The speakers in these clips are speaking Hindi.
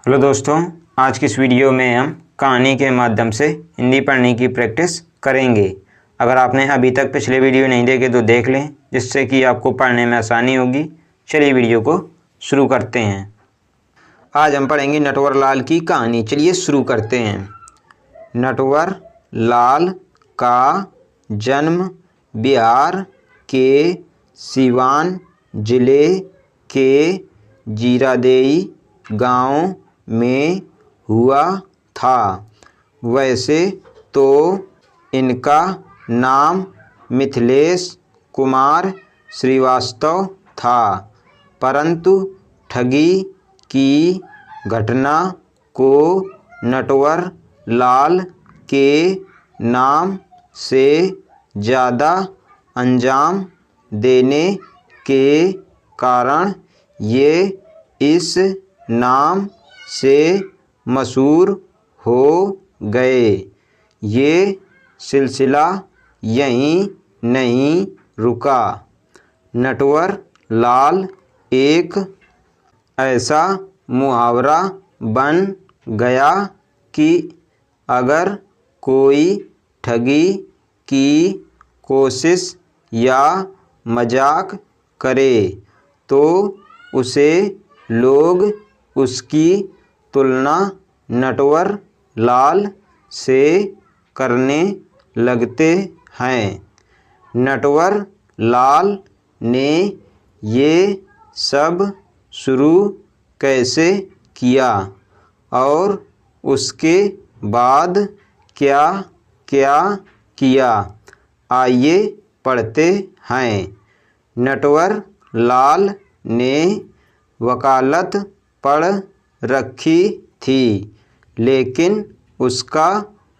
हेलो दोस्तों, आज की इस वीडियो में हम कहानी के माध्यम से हिंदी पढ़ने की प्रैक्टिस करेंगे। अगर आपने अभी तक पिछले वीडियो नहीं देखे तो देख लें, जिससे कि आपको पढ़ने में आसानी होगी। चलिए वीडियो को शुरू करते हैं। आज हम पढ़ेंगे नटवर लाल की कहानी। चलिए शुरू करते हैं। नटवर लाल का जन्म बिहार के सिवान जिले के जीरादेई गांव में हुआ था। वैसे तो इनका नाम मिथिलेश कुमार श्रीवास्तव था, परंतु ठगी की घटना को नटवर लाल के नाम से ज़्यादा अंजाम देने के कारण ये इस नाम से मशहूर हो गए। ये सिलसिला यहीं नहीं रुका। नटवर लाल एक ऐसा मुहावरा बन गया कि अगर कोई ठगी की कोशिश या मजाक करे तो उसे लोग उसकी तुलना नटवर लाल से करने लगते हैं। नटवर लाल ने ये सब शुरू कैसे किया और उसके बाद क्या क्या किया, आइए पढ़ते हैं। नटवर लाल ने वकालत पढ़ रखी थी, लेकिन उसका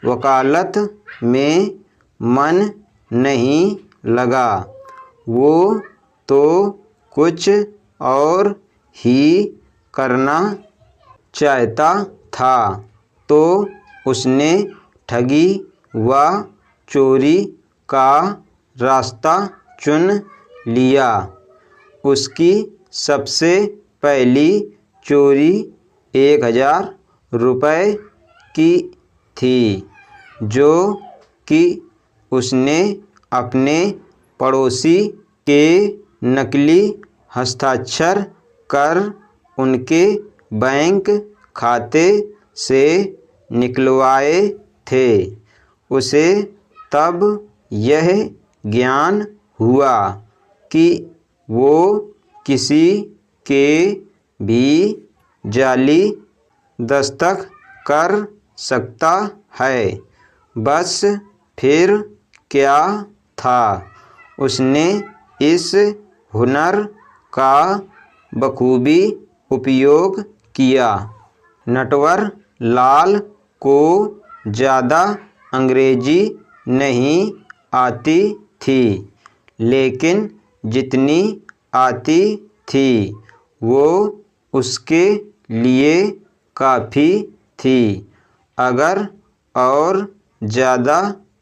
वकालत में मन नहीं लगा। वो तो कुछ और ही करना चाहता था, तो उसने ठगी व चोरी का रास्ता चुन लिया। उसकी सबसे पहली चोरी 1000 रुपये की थी, जो कि उसने अपने पड़ोसी के नकली हस्ताक्षर कर उनके बैंक खाते से निकलवाए थे। उसे तब यह ज्ञान हुआ कि वो किसी के भी जाली दस्तखत कर सकता है। बस फिर क्या था, उसने इस हुनर का बखूबी उपयोग किया। नटवर लाल को ज़्यादा अंग्रेजी नहीं आती थी, लेकिन जितनी आती थी वो उसके लिए काफ़ी थी। अगर और ज़्यादा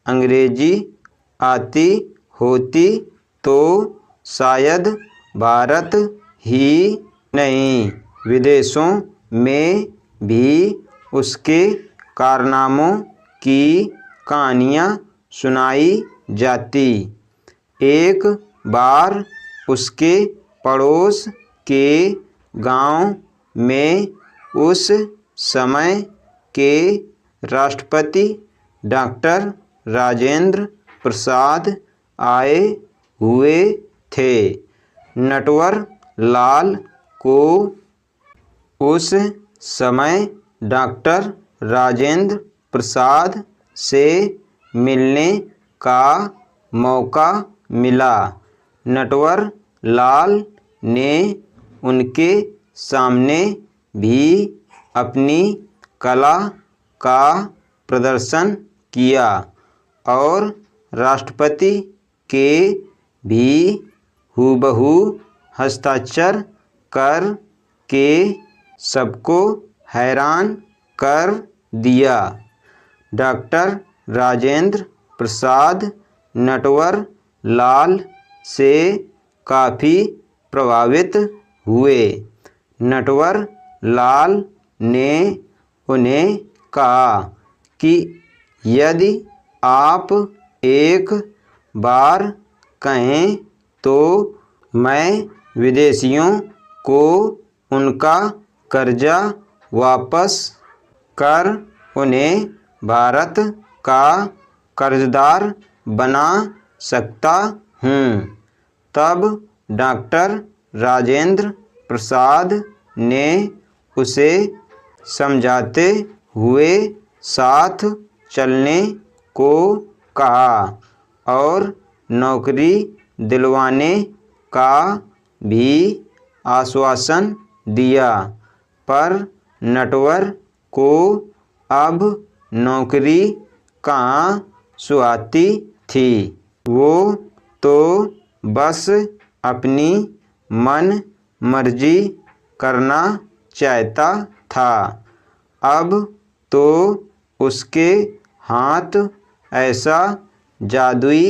अंग्रेजी आती होती तो शायद भारत ही नहीं, विदेशों में भी उसके कारनामों की कहानियाँ सुनाई जाती। एक बार उसके पड़ोस के गांव में उस समय के राष्ट्रपति डॉक्टर राजेंद्र प्रसाद आए हुए थे। नटवर लाल को उस समय डॉक्टर राजेंद्र प्रसाद से मिलने का मौका मिला। नटवर लाल ने उनके सामने भी अपनी कला का प्रदर्शन किया और राष्ट्रपति के भी हूबहू हस्ताक्षर कर के सबको हैरान कर दिया। डॉक्टर राजेंद्र प्रसाद नटवर लाल से काफ़ी प्रभावित हुए। नटवर लाल ने उन्हें कहा कि यदि आप एक बार कहें तो मैं विदेशियों को उनका कर्जा वापस कर उन्हें भारत का कर्जदार बना सकता हूँ। तब डॉक्टर राजेंद्र प्रसाद ने उसे समझाते हुए साथ चलने को कहा और नौकरी दिलवाने का भी आश्वासन दिया, पर नटवर को अब नौकरी कहाँ सुहाती थी। वो तो बस अपनी मन मर्जी करना चाहता था। अब तो उसके हाथ ऐसा जादुई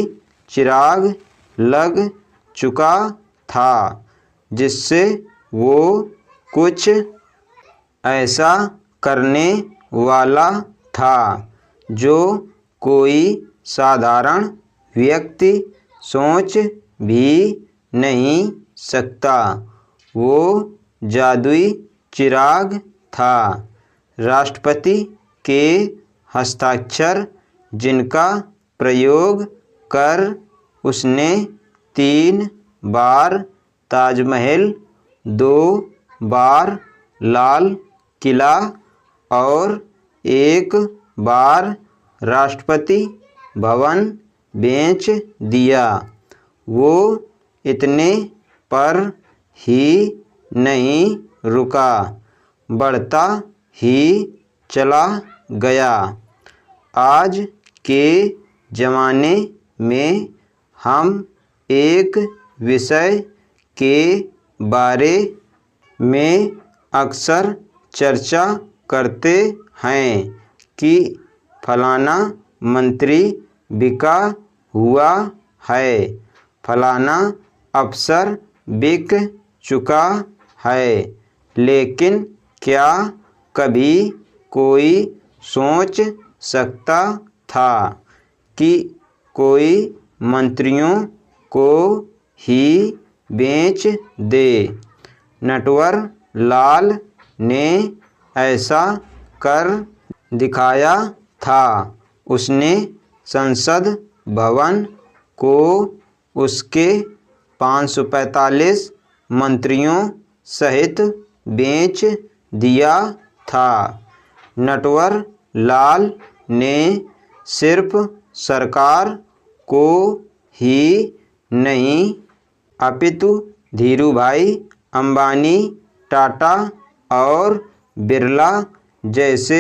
चिराग लग चुका था जिससे वो कुछ ऐसा करने वाला था जो कोई साधारण व्यक्ति सोच भी नहीं सकता। वो जादुई चिराग था राष्ट्रपति के हस्ताक्षर, जिनका प्रयोग कर उसने 3 बार ताजमहल, 2 बार लाल किला और 1 बार राष्ट्रपति भवन बेच दिया। वो इतने पर ही नहीं रुका, बढ़ता ही चला गया। आज के ज़माने में हम एक विषय के बारे में अक्सर चर्चा करते हैं कि फलाना मंत्री बिका हुआ है, फलाना अफसर बिक चुका है। लेकिन क्या कभी कोई सोच सकता था कि कोई मंत्रियों को ही बेच दे? नटवर लाल ने ऐसा कर दिखाया था। उसने संसद भवन को उसके 545 मंत्रियों सहित बेच दिया था। नटवर लाल ने सिर्फ सरकार को ही नहीं अपितु धीरूभाई अंबानी, टाटा और बिरला जैसे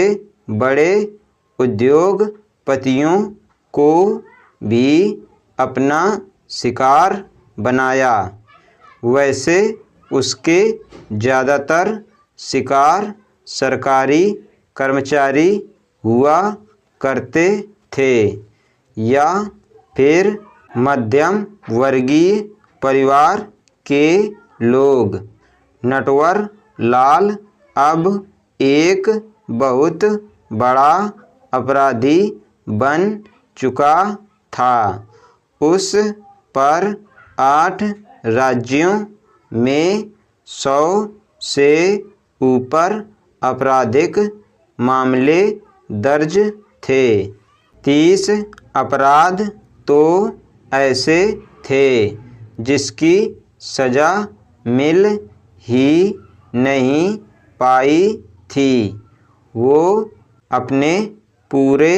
बड़े उद्योगपतियों को भी अपना शिकार बनाया। वैसे उसके ज़्यादातर शिकार सरकारी कर्मचारी हुआ करते थे या फिर मध्यम वर्गीय परिवार के लोग। नटवर लाल अब एक बहुत बड़ा अपराधी बन चुका था। उस पर 8 राज्यों में 100 से ऊपर आपराधिक मामले दर्ज थे। 30 अपराध तो ऐसे थे जिसकी सज़ा मिल ही नहीं पाई थी। वो अपने पूरे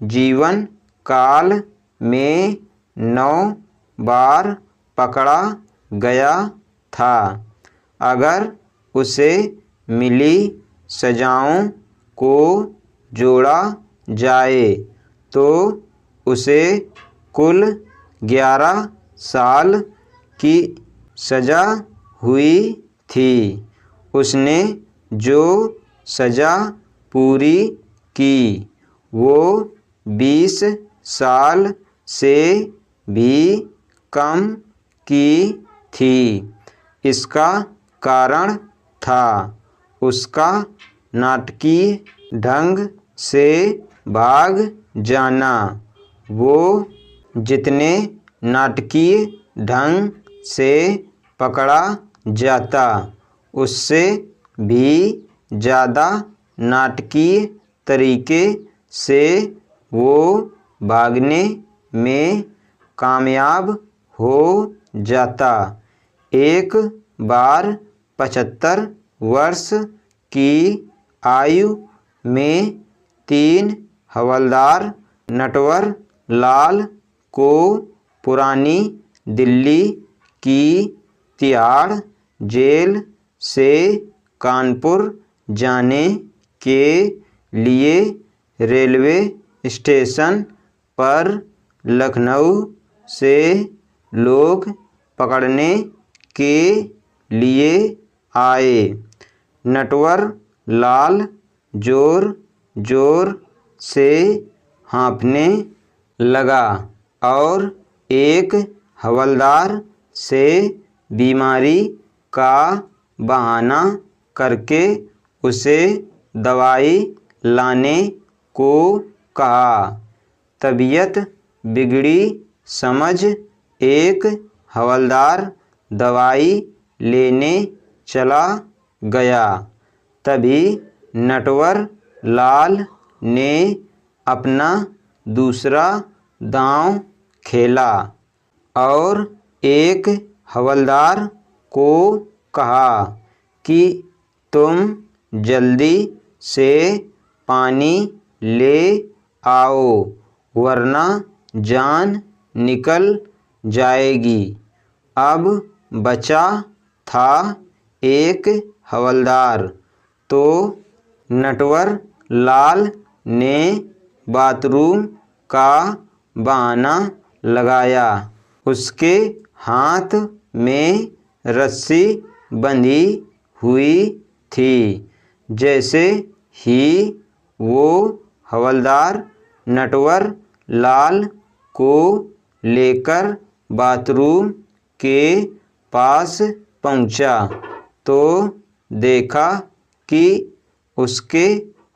जीवन काल में 9 बार पकड़ा गया था। अगर उसे मिली सजाओं को जोड़ा जाए तो उसे कुल 11 साल की सज़ा हुई थी। उसने जो सज़ा पूरी की वो 20 साल से भी कम की थी। इसका कारण था उसका नाटकीय ढंग से भाग जाना। वो जितने नाटकीय ढंग से पकड़ा जाता उससे भी ज़्यादा नाटकीय तरीके से वो भागने में कामयाब हो जाता। एक बार 75 वर्ष की आयु में 3 हवलदार नटवर लाल को पुरानी दिल्ली की तिहाड़ जेल से कानपुर जाने के लिए रेलवे स्टेशन पर लखनऊ से लोग पकड़ने के लिए आए। नटवर लाल जोर जोर से हाँफने लगा और एक हवलदार से बीमारी का बहाना करके उसे दवाई लाने को कहा। तबीयत बिगड़ी समझ एक हवलदार दवाई लेने चला गया। तभी नटवर लाल ने अपना दूसरा दांव खेला और एक हवलदार को कहा कि तुम जल्दी से पानी ले आओ वरना जान निकल जाएगी। अब बचा था एक हवलदार तो नटवर लाल ने बाथरूम का बहाना लगाया। उसके हाथ में रस्सी बंधी हुई थी। जैसे ही वो हवलदार नटवर लाल को लेकर बाथरूम के पास पहुंचा तो देखा कि उसके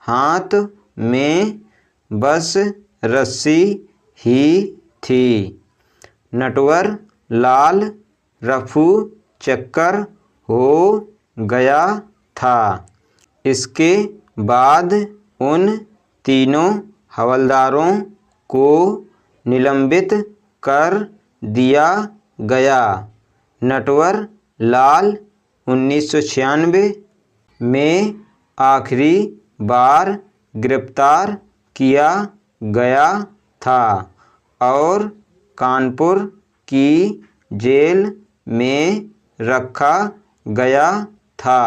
हाथ में बस रस्सी ही थी। नटवर लाल रफू चक्कर हो गया था। इसके बाद उन तीनों हवलदारों को निलंबित कर दिया गया। नटवर लाल 1996 में आखिरी बार गिरफ्तार किया गया था और कानपुर की जेल में रखा गया था।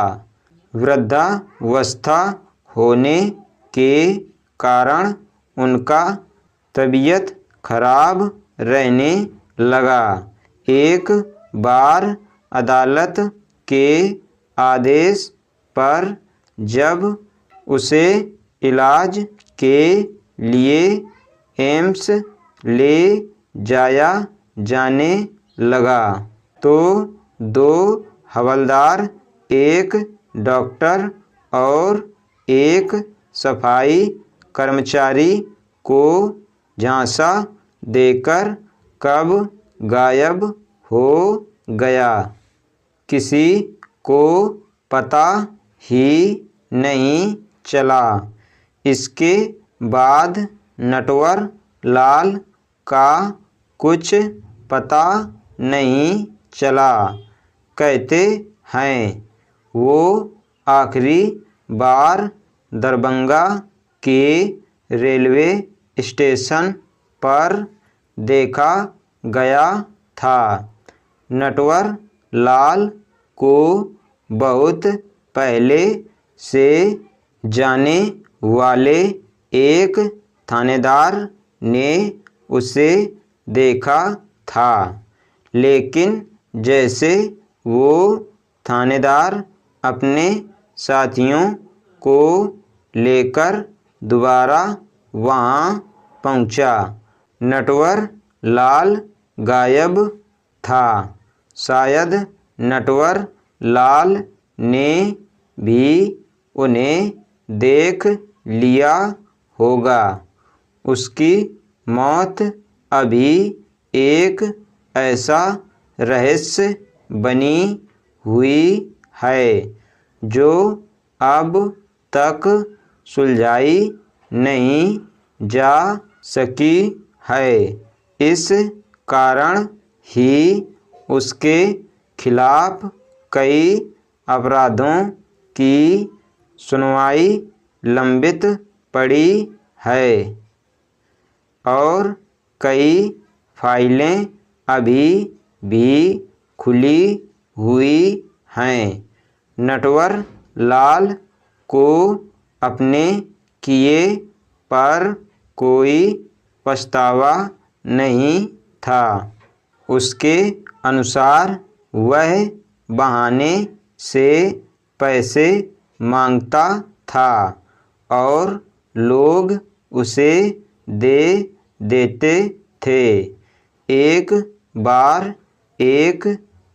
वृद्धावस्था होने के कारण उनका तबीयत खराब रहने लगा। एक बार अदालत के आदेश पर जब उसे इलाज के लिए एम्स ले जाया जाने लगा तो 2 हवलदार, एक डॉक्टर और एक सफाई कर्मचारी को झांसा देकर कब गायब हो गया। किसी को पता ही नहीं चला। इसके बाद नटवर लाल का कुछ पता नहीं चला। कहते हैं वो आखिरी बार दरभंगा के रेलवे स्टेशन पर देखा गया था। नटवर लाल को बहुत पहले से जाने वाले एक थानेदार ने उसे देखा था, लेकिन जैसे वो थानेदार अपने साथियों को लेकर दोबारा वहाँ पहुँचा, नटवर लाल गायब था। शायद नटवर लाल ने भी उन्हें देख लिया होगा। उसकी मौत अभी एक ऐसा रहस्य बनी हुई है जो अब तक सुलझाई नहीं जा सकी है। इस कारण ही उसके खिलाफ कई अपराधों की सुनवाई लंबित पड़ी है और कई फाइलें अभी भी खुली हुई हैं। नटवर लाल को अपने किए पर कोई पछतावा नहीं था। उसके अनुसार वह बहाने से पैसे मांगता था और लोग उसे दे देते थे। एक बार एक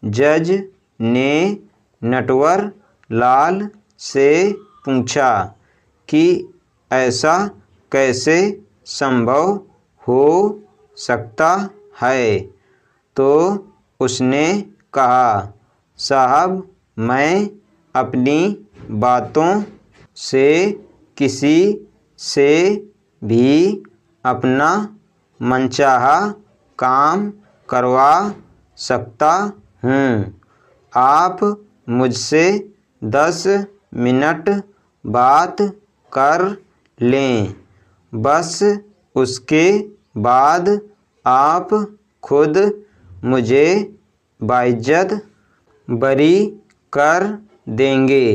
जज ने नटवर लाल से पूछा कि ऐसा कैसे संभव हो सकता है, तो उसने कहा, साहब, मैं अपनी बातों से किसी से भी अपना मनचाहा काम करवा सकता हूँ। आप मुझसे 10 मिनट बात कर लें, बस उसके बाद आप खुद मुझे बाइज्जत बरी कर देंगे।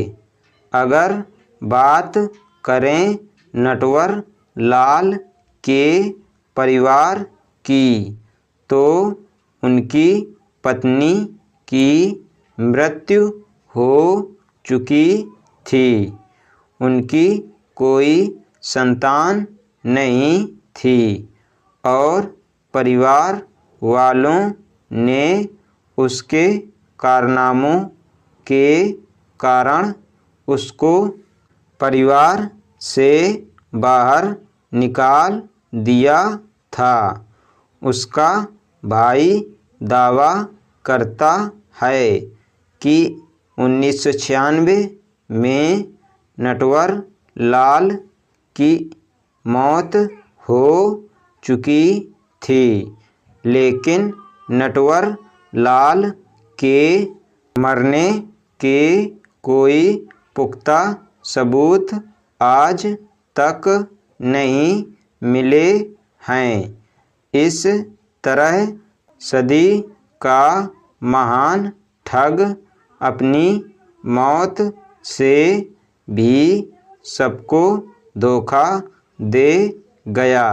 अगर बात करें नटवर लाल के परिवार की, तो उनकी पत्नी की मृत्यु हो चुकी थी। उनकी कोई संतान नहीं थी और परिवार वालों ने उसके कारनामों के कारण उसको परिवार से बाहर निकाल दिया था। उसका भाई दावा करता है कि 1996 में नटवर लाल की मौत हो चुकी थी, लेकिन नटवर लाल के मरने के कोई पुख्ता सबूत आज तक नहीं मिले हैं। इस तरह सदी का महान ठग अपनी मौत से भी सबको धोखा दे गया।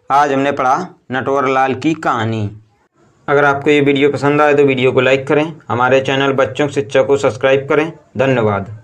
आज हमने पढ़ा नटवर लाल की कहानी। अगर आपको ये वीडियो पसंद आए तो वीडियो को लाइक करें, हमारे चैनल बच्चों की शिक्षा को सब्सक्राइब करें। धन्यवाद।